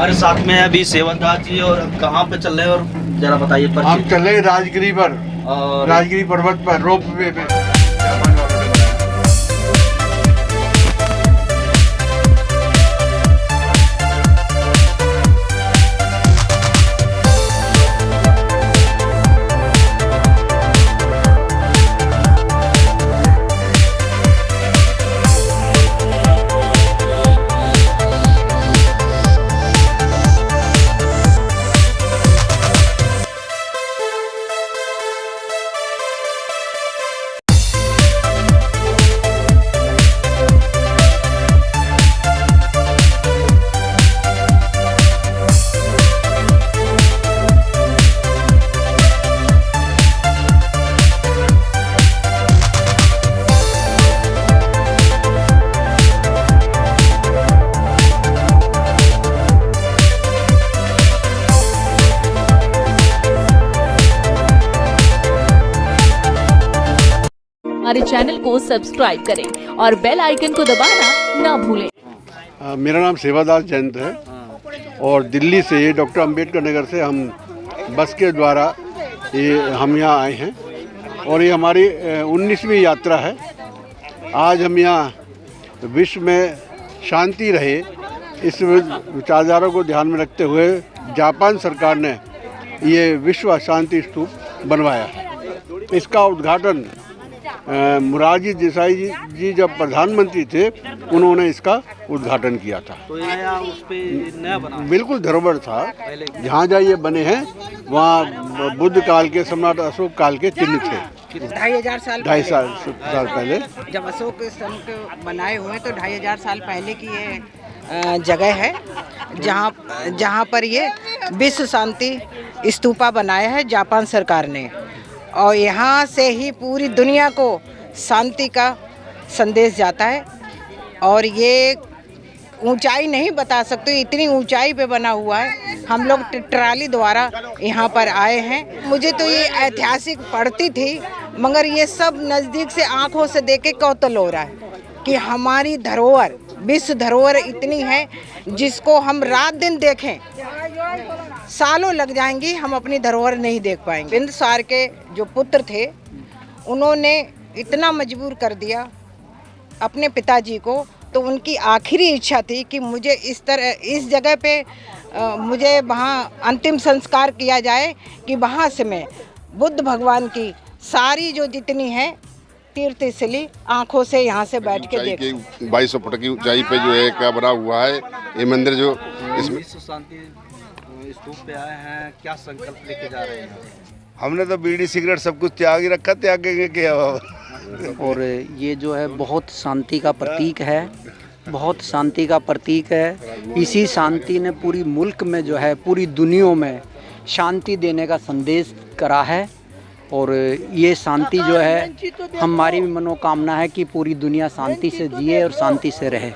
हमारे साथ में है अभी सेवादास जी, और कहाँ पे चल रहे हैं और जरा बताइए। हम चल रहे राजगिरी पर, और राजगिरी पर्वत पर रोप वे में। हमारे चैनल को सब्सक्राइब करें और बेल आइकन को दबाना ना भूलें। मेरा नाम सेवादास जयंत है और दिल्ली से डॉक्टर अंबेडकर नगर से हम बस के द्वारा हम यहाँ आए हैं और ये हमारी 19वीं यात्रा है। आज हम यहाँ विश्व में शांति रहे इस विचारधारा को ध्यान में रखते हुए जापान सरकार ने ये विश्व शांति स्तूप बनवाया। इसका उद्घाटन मोरारजी देसाई जी जब प्रधानमंत्री थे उन्होंने इसका उद्घाटन किया था। तो यहाँ उस पे नया बना, बिल्कुल धरोहर था। जहाँ जहाँ ये बने हैं वहाँ बुद्ध काल के, सम्राट अशोक काल के चिन्ह थे। 2500 साल पहले जब अशोक स्तंभ के बनाए हुए तो 2500 साल पहले की ये जगह है जहाँ पर ये विश्व शांति स्तूपा बनाया है जापान सरकार ने। और यहाँ से ही पूरी दुनिया को शांति का संदेश जाता है। और ये ऊंचाई नहीं बता सकते, इतनी ऊंचाई पे बना हुआ है। हम लोग ट्राली द्वारा यहाँ पर आए हैं। मुझे तो ये ऐतिहासिक पढ़ती थी, मगर ये सब नज़दीक से आंखों से देख के कौतूहल हो रहा है कि हमारी धरोहर, विश्व धरोहर इतनी है जिसको हम रात दिन देखें सालों लग जाएंगी, हम अपनी धरोहर नहीं देख पाएंगे। बिंदुसार के जो पुत्र थे उन्होंने इतना मजबूर कर दिया अपने पिताजी को, तो उनकी आखिरी इच्छा थी कि मुझे इस जगह पे मुझे वहाँ अंतिम संस्कार किया जाए कि वहाँ से मैं बुद्ध भगवान की सारी जो जितनी है तीर्थ स्थली आँखों से यहाँ से बैठ के देख। 2200 फुट की ऊंचाई पे जो है क्या बना हुआ है ये मंदिर, जो इसमें विश्व शांति स्तूप पे आए हैं, क्या संकल्प लेके जा रहे हैं? हमने तो बीड़ी सिगरेट सब कुछ त्याग ही रखा, त्यागेंगे क्या। और ये जो है बहुत शांति का प्रतीक है, बहुत शांति का प्रतीक है। इसी शांति ने पूरी मुल्क में जो है, पूरी दुनिया में शांति देने का संदेश करा है। और ये शांति जो है हमारी भी मनोकामना है कि पूरी दुनिया शांति से जिए और शांति से रहे।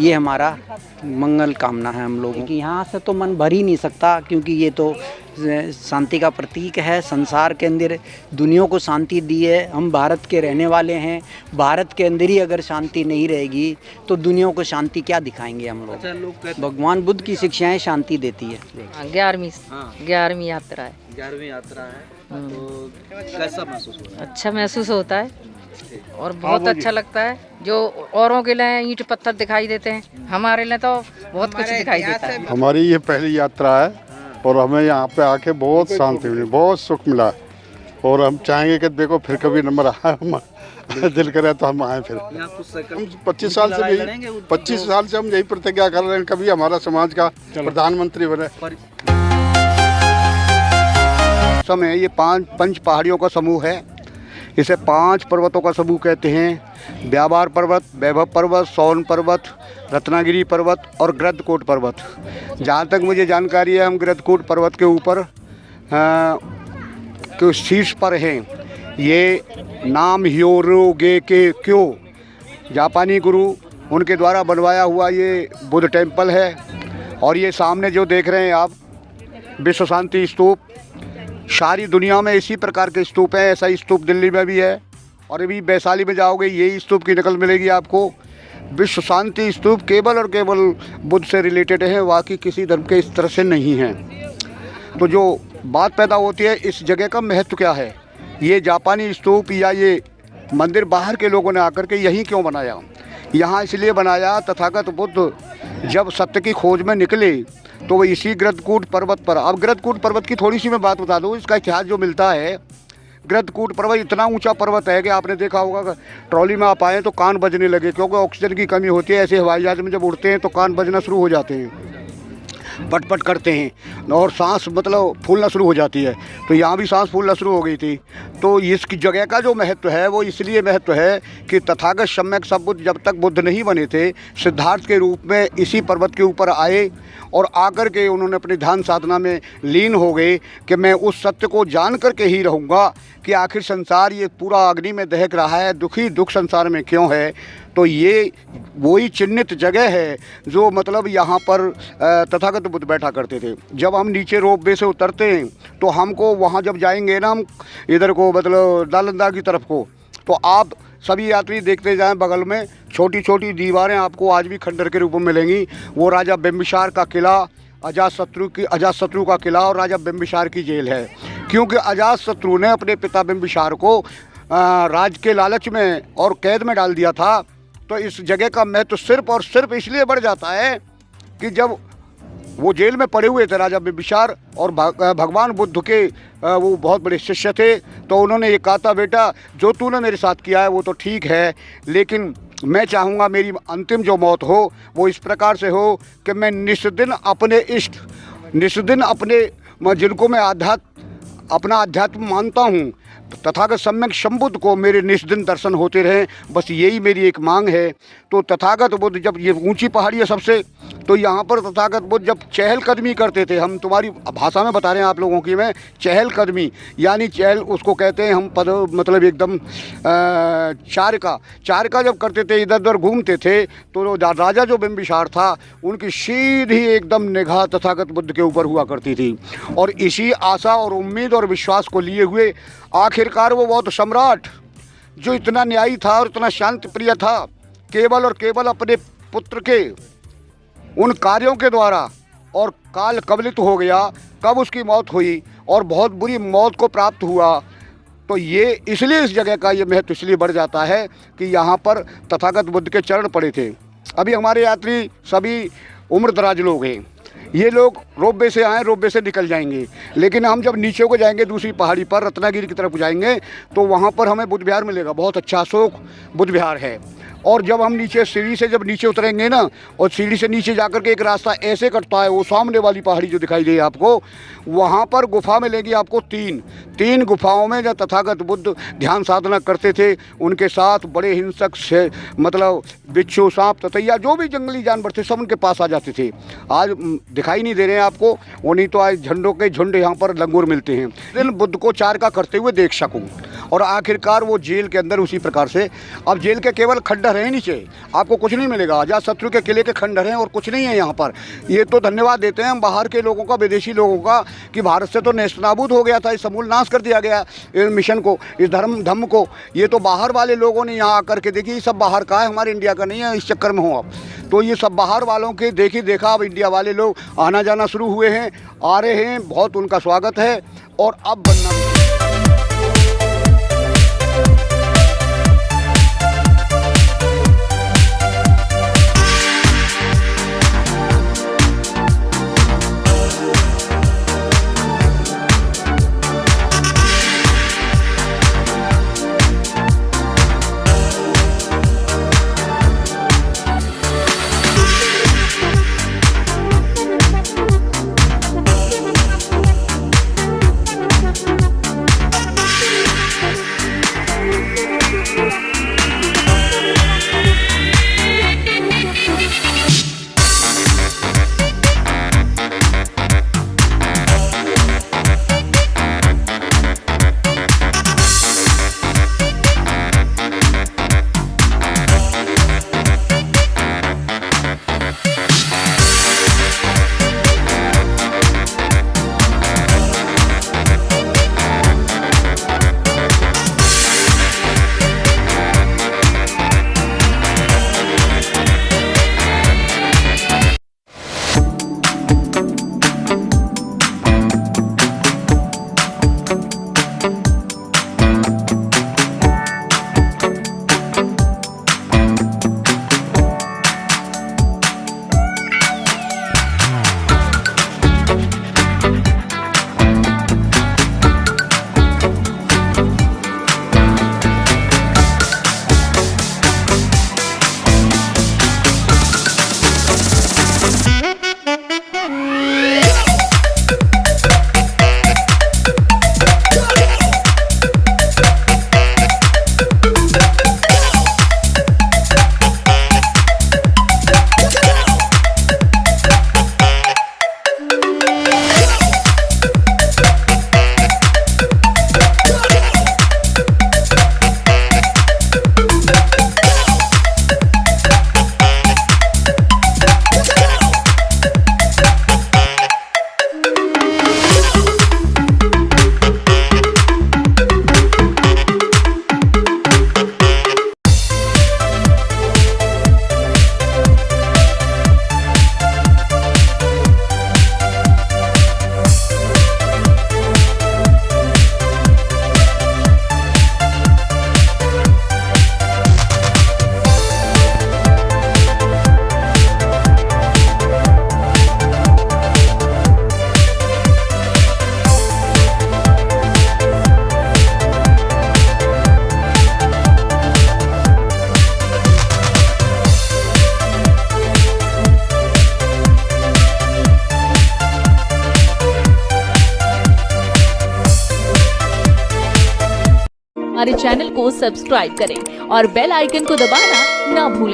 ये हमारा मंगल कामना है हम लोगों की। यहाँ से तो मन भर ही नहीं सकता, क्योंकि ये तो शांति का प्रतीक है। संसार के अंदर दुनिया को शांति दी है। हम भारत के रहने वाले हैं, भारत के अंदर ही अगर शांति नहीं रहेगी तो दुनिया को शांति क्या दिखाएंगे हम लोग। भगवान बुद्ध की शिक्षाएं शांति देती है। 11वीं यात्रा है। 11वीं यात्रा है, तो कैसा महसूस होता है? अच्छा महसूस होता है और बहुत अच्छा लगता है। जो औरों के लिए ईंट पत्थर दिखाई देते हैं, हमारे लिए तो बहुत कुछ दिखाई देता है। हमारी ये पहली यात्रा है और हमें यहाँ पे आके बहुत शांति मिली, बहुत सुख मिला। और हम चाहेंगे कि देखो फिर कभी नंबर आए, हम दिल करे तो हम आए फिर। हम 25 साल से हम यही प्रतिज्ञा कर रहे हैं कभी हमारा समाज का प्रधानमंत्री बने। समय ये 5 पहाड़ियों का समूह है। इसे 5 पर्वतों का समूह कहते हैं। व्यापार पर्वत, वैभव पर्वत, सोन पर्वत, रत्नागिरी पर्वत और गृद्धकोट पर्वत। जहाँ तक मुझे जानकारी है हम गृद्धकोट पर्वत के ऊपर के शीर्ष पर हैं। ये नाम ह्योरोगे के क्यो जापानी गुरु उनके द्वारा बनवाया हुआ ये बुद्ध टेम्पल है। और ये सामने जो देख रहे हैं आप विश्व शांति स्तूप, सारी दुनिया में इसी प्रकार के स्तूप हैं। ऐसा ही स्तूप दिल्ली में भी है और अभी वैशाली में जाओगे यही स्तूप की नकल मिलेगी आपको। विश्व शांति स्तूप केवल और केवल बुद्ध से रिलेटेड है, बाकी किसी धर्म के इस तरह से नहीं हैं। तो जो बात पैदा होती है इस जगह का महत्व क्या है, ये जापानी स्तूप या ये मंदिर बाहर के लोगों ने आकर के यहीं क्यों बनाया? यहाँ इसलिए बनाया, तथागत बुद्ध जब सत्य की खोज में निकले तो वो इसी गृद्धकूट पर्वत पर, अब गृद्धकूट पर्वत की थोड़ी सी मैं बात बता दूँ, इसका इतिहास जो मिलता है। गृद्धकूट पर्वत इतना ऊंचा पर्वत है कि आपने देखा होगा ट्रॉली में आप आए तो कान बजने लगे, क्योंकि ऑक्सीजन की कमी होती है। ऐसे हवाई जहाज में जब उड़ते हैं तो कान बजना शुरू हो जाते हैं, पट करते हैं और सांस मतलब फूलना शुरू हो जाती है। तो यहाँ भी सांस फूलना शुरू हो गई थी। तो इसकी जगह का जो महत्व है वो इसलिए महत्व है कि तथागत सम्यक संबुद्ध जब तक बुद्ध नहीं बने थे, सिद्धार्थ के रूप में इसी पर्वत के ऊपर आए और आकर के उन्होंने अपनी ध्यान साधना में लीन हो गए कि मैं उस सत्य को जान करके ही रहूँगा कि आखिर संसार ये पूरा अग्नि में दहक रहा है, दुख संसार में क्यों है। तो ये वही चिन्हित जगह है जो मतलब यहाँ पर तथागत बुद्ध बैठा करते थे। जब हम नीचे रोपवे से उतरते हैं तो हमको वहाँ जब जाएंगे ना, हम इधर को मतलब नालंदा की तरफ को, तो आप सभी यात्री देखते जाएं, बगल में छोटी छोटी दीवारें आपको आज भी खंडर के रूप में मिलेंगी। वो राजा बिम्बिसार का किला, अजातशत्रु का किला और राजा बिम्बिसार की जेल है। क्योंकि अजातशत्रु ने अपने पिता बिम्बिसार को राज के लालच में और कैद में डाल दिया था। तो इस जगह का महत्व सिर्फ और सिर्फ इसलिए बढ़ जाता है कि जब वो जेल में पड़े हुए थे राजा बिम्बिसार और भगवान बुद्ध के वो बहुत बड़े शिष्य थे, तो उन्होंने ये कहा था, बेटा जो तूने मेरे साथ किया है वो तो ठीक है, लेकिन मैं चाहूँगा मेरी अंतिम जो मौत हो वो इस प्रकार से हो कि मैं निस्दिन अपने इष्ट, निस्दिन अपने जिनको मैं अपना अध्यात्म मानता हूँ, तथागत सम्यक संबुद्ध को मेरे निस्दिन दर्शन होते रहें, बस यही मेरी एक मांग है। तो तथागत बुद्ध जब ये ऊंची पहाड़ी है सबसे, तो यहाँ पर तथागत बुद्ध जब चहलकदमी करते थे, हम तुम्हारी भाषा में बता रहे हैं आप लोगों की मैं, चहलकदमी यानी चहल उसको कहते हैं हम पद मतलब एकदम चारका जब करते थे, इधर उधर घूमते थे, तो राजा जो बिम्बिसार था उनकी सीधी एकदम निगाह तथागत बुद्ध के ऊपर हुआ करती थी। और इसी आशा और उम्मीद और विश्वास को लिए हुए आखिरकार वो बौद्ध सम्राट जो इतना न्यायी था और इतना शांति प्रिय था, केवल और केवल अपने पुत्र के उन कार्यों के द्वारा और काल कबलित हो गया। कब उसकी मौत हुई और बहुत बुरी मौत को प्राप्त हुआ। तो ये इसलिए इस जगह का ये महत्व इसलिए बढ़ जाता है कि यहाँ पर तथागत बुद्ध के चरण पड़े थे। अभी हमारे यात्री सभी उम्र दराज लोग हैं, ये लोग रोपवे से आए, रोपवे से निकल जाएंगे, लेकिन हम जब नीचे को जाएंगे दूसरी पहाड़ी पर रत्नागिरी की तरफ जाएंगे तो वहाँ पर हमें बुद्ध विहार मिलेगा, बहुत अच्छा अशोक बुद्ध विहार है। और जब हम नीचे सीढ़ी से जब नीचे उतरेंगे ना, और सीढ़ी से नीचे जाकर के एक रास्ता ऐसे कटता है, वो सामने वाली पहाड़ी जो दिखाई दे आपको, वहाँ पर गुफा मिलेगी आपको तीन गुफाओं में जब तथागत बुद्ध ध्यान साधना करते थे, उनके साथ बड़े हिंसक से मतलब बिच्छू, सांप, ततैया जो भी जंगली जानवर थे सब उनके पास आ जाते थे। आज दिखाई नहीं दे रहे हैं आपको, वो नहीं तो आज झंडों के झुंड यहाँ पर लंगूर मिलते हैं। इन बुद्ध को चारका करते हुए देख सकूँ। और आखिरकार वो जेल के अंदर उसी प्रकार से, अब जेल के केवल खंडहर हैं नीचे, आपको कुछ नहीं मिलेगा, अजातशत्रु के किले के खंडहर हैं और कुछ नहीं है यहाँ पर। ये तो धन्यवाद देते हैं हम बाहर के लोगों का, विदेशी लोगों का, कि भारत से तो नेस्तनाबूद हो गया था, इस समूल नाश कर दिया गया इस मिशन को, इस धर्म को। ये तो बाहर वाले लोगों ने यहाँ आकर के देखिए, सब बाहर का है, हमारे इंडिया का नहीं है, इस चक्कर में हो आप। तो ये सब बाहर वालों के देखा, अब इंडिया वाले लोग आना जाना शुरू हुए हैं, आ रहे हैं, बहुत उनका स्वागत है। और अब बनना हमारे चैनल को सब्सक्राइब करें और बेल आइकन को दबाना ना भूलें।